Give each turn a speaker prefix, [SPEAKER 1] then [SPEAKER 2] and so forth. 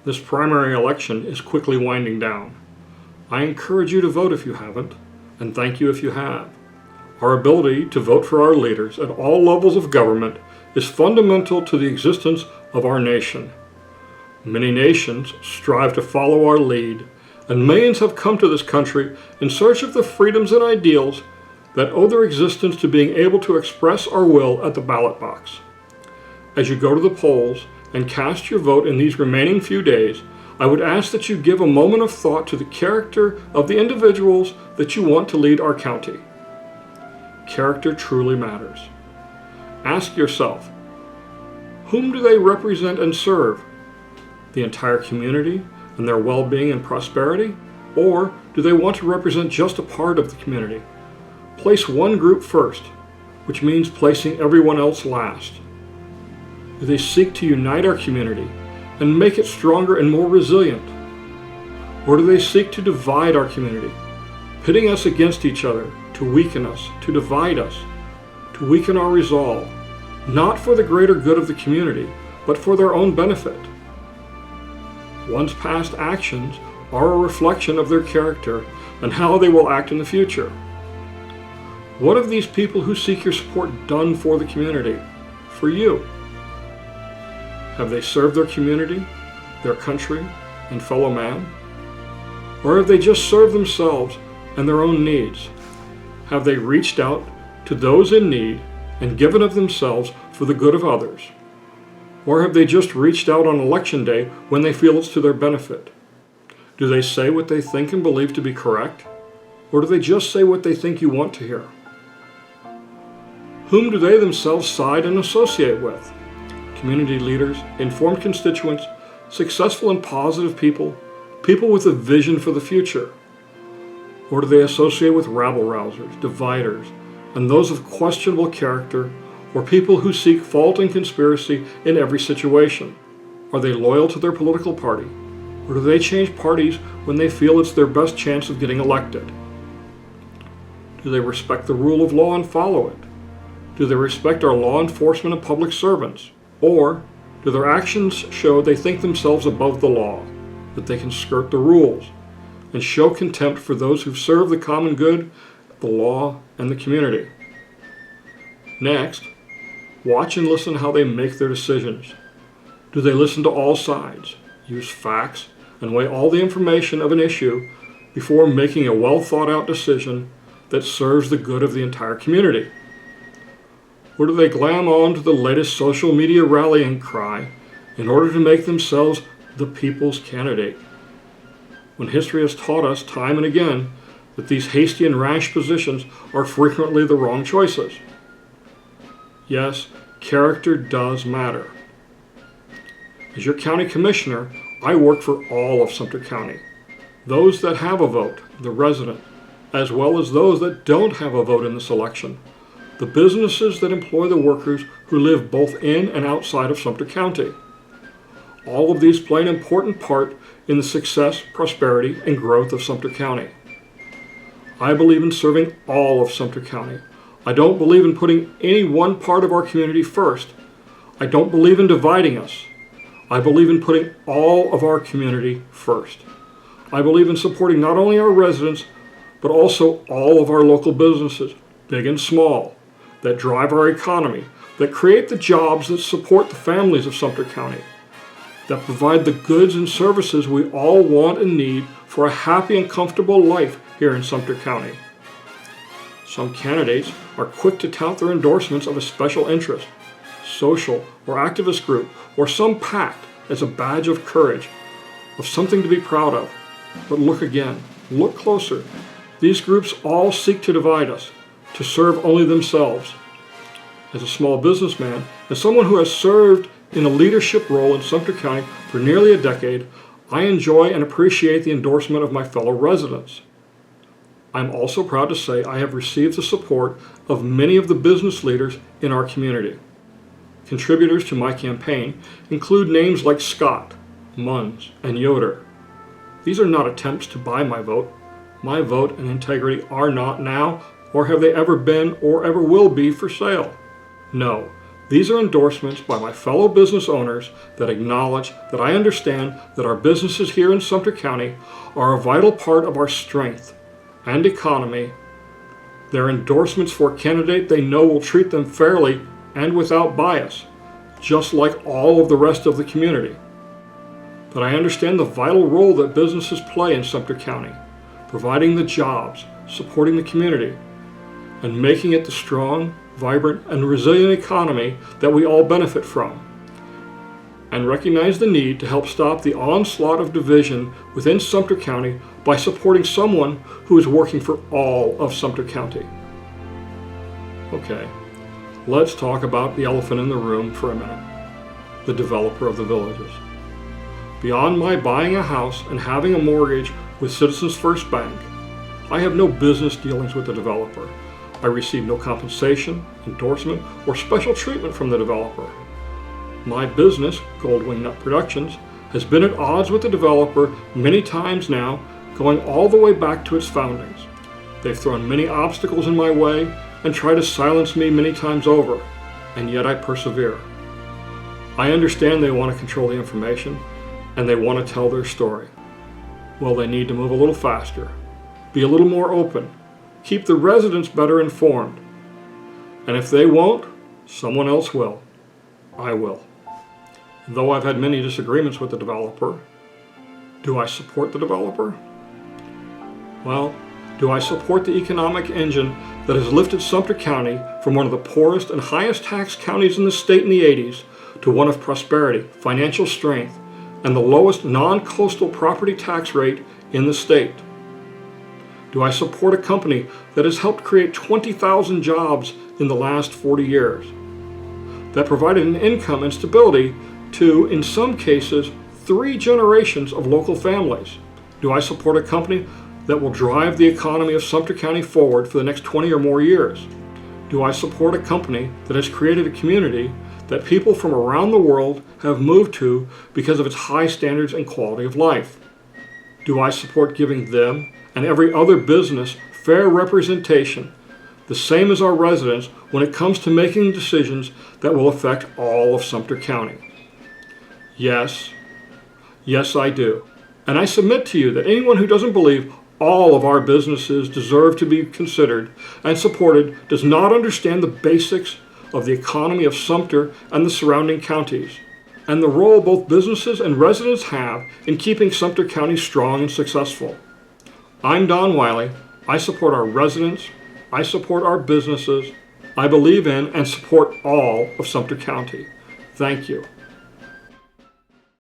[SPEAKER 1] This primary election is quickly winding down. I encourage you to vote if you haven't, and thank you if you have. Our ability to vote for our leaders at all levels of government is fundamental to the existence of our nation. Many nations strive to follow our lead, and millions have come to this country in search of the freedoms and ideals that owe their existence to being able to express our will at the ballot box. As you go to the polls and cast your vote in these remaining few days, I would ask that you give a moment of thought to the character of the individuals that you want to lead our county. Character truly matters. Ask yourself, whom do they represent and serve? The entire community and their well-being and prosperity? Or do they want to represent just a part of the community? Place one group first, which means placing everyone else last. Do they seek to unite our community and make it stronger and more resilient? Or do they seek to divide our community, pitting us against each other, to weaken us, to divide us, to weaken our resolve, not for the greater good of the community, but for their own benefit? One's past actions are a reflection of their character and how they will act in the future. What have these people who seek your support done for the community, for you? Have they served their community, their country, and fellow man? Or have they just served themselves and their own needs? Have they reached out to those in need and given of themselves for the good of others? Or have they just reached out on election day when they feel it's to their benefit? Do they say what they think and believe to be correct? Or do they just say what they think you want to hear? Whom do they themselves side and associate with? Community leaders, informed constituents, successful and positive people, people with a vision for the future? Or do they associate with rabble-rousers, dividers, and those of questionable character, or people who seek fault and conspiracy in every situation? Are they loyal to their political party? Or do they change parties when they feel it's their best chance of getting elected? Do they respect the rule of law and follow it? Do they respect our law enforcement and public servants? Or do their actions show they think themselves above the law, that they can skirt the rules, and show contempt for those who serve the common good, the law, and the community? Next, watch and listen how they make their decisions. Do they listen to all sides, use facts, and weigh all the information of an issue before making a well-thought-out decision that serves the good of the entire community? Or do they glam on to the latest social media rallying cry in order to make themselves the people's candidate? When history has taught us time and again that these hasty and rash positions are frequently the wrong choices. Yes, character does matter. As your county commissioner, I work for all of Sumter County. Those that have a vote, the resident, as well as those that don't have a vote in this election. The businesses that employ the workers who live both in and outside of Sumter County. All of these play an important part in the success, prosperity, and growth of Sumter County. I believe in serving all of Sumter County. I don't believe in putting any one part of our community first. I don't believe in dividing us. I believe in putting all of our community first. I believe in supporting not only our residents, but also all of our local businesses, big and small, that drive our economy, that create the jobs that support the families of Sumter County, that provide the goods and services we all want and need for a happy and comfortable life here in Sumter County. Some candidates are quick to tout their endorsements of a special interest, social or activist group, or some pact as a badge of courage, of something to be proud of. But look again, look closer. These groups all seek to divide us, to serve only themselves. As a small businessman and someone who has served in a leadership role in Sumter County for nearly a decade, I enjoy and appreciate the endorsement of my fellow residents. I'm also proud to say I have received the support of many of the business leaders in our community. Contributors to my campaign include names like Scott, Munns, and Yoder. These are not attempts to buy my vote. My vote and integrity are not now, or have they ever been, or ever will be for sale. No, These are endorsements by my fellow business owners that acknowledge that I understand that our businesses here in Sumter County are a vital part of our strength and economy. They're endorsements for a candidate they know will treat them fairly and without bias, just like all of the rest of the community. That I understand the vital role that businesses play in Sumter County, providing the jobs, supporting the community, and making it the strong, vibrant, and resilient economy that we all benefit from. And recognize the need to help stop the onslaught of division within Sumter County by supporting someone who is working for all of Sumter County. Okay, let's talk about the elephant in the room for a minute, the developer of the villages. Beyond my buying a house and having a mortgage with Citizens First Bank, I have no business dealings with the developer. I receive no compensation, endorsement, or special treatment from the developer. My business, Gold Wingnut Productions, has been at odds with the developer many times now, going all the way back to its foundings. They've thrown many obstacles in my way and tried to silence me many times over, and yet I persevere. I understand they want to control the information, and they want to tell their story. Well, they need to move a little faster, be a little more open, keep the residents better informed. And if they won't, someone else will. I will. Though I've had many disagreements with the developer, do I support the developer? Well, do I support the economic engine that has lifted Sumter County from one of the poorest and highest tax counties in the state in the 80s to one of prosperity, financial strength, and the lowest non-coastal property tax rate in the state? Do I support a company that has helped create 20,000 jobs in the last 40 years? That provided an income and stability to, in some cases, 3 generations of local families? Do I support a company that will drive the economy of Sumter County forward for the next 20 or more years? Do I support a company that has created a community that people from around the world have moved to because of its high standards and quality of life? Do I support giving them and every other business fair representation, the same as our residents, when it comes to making decisions that will affect all of Sumter County? Yes, I do. And I submit to you that anyone who doesn't believe all of our businesses deserve to be considered and supported does not understand the basics of the economy of Sumter and the surrounding counties, and the role both businesses and residents have in keeping Sumter County strong and successful. I'm Don Wiley. I support our residents. I support our businesses. I believe in and support all of Sumter County. Thank you.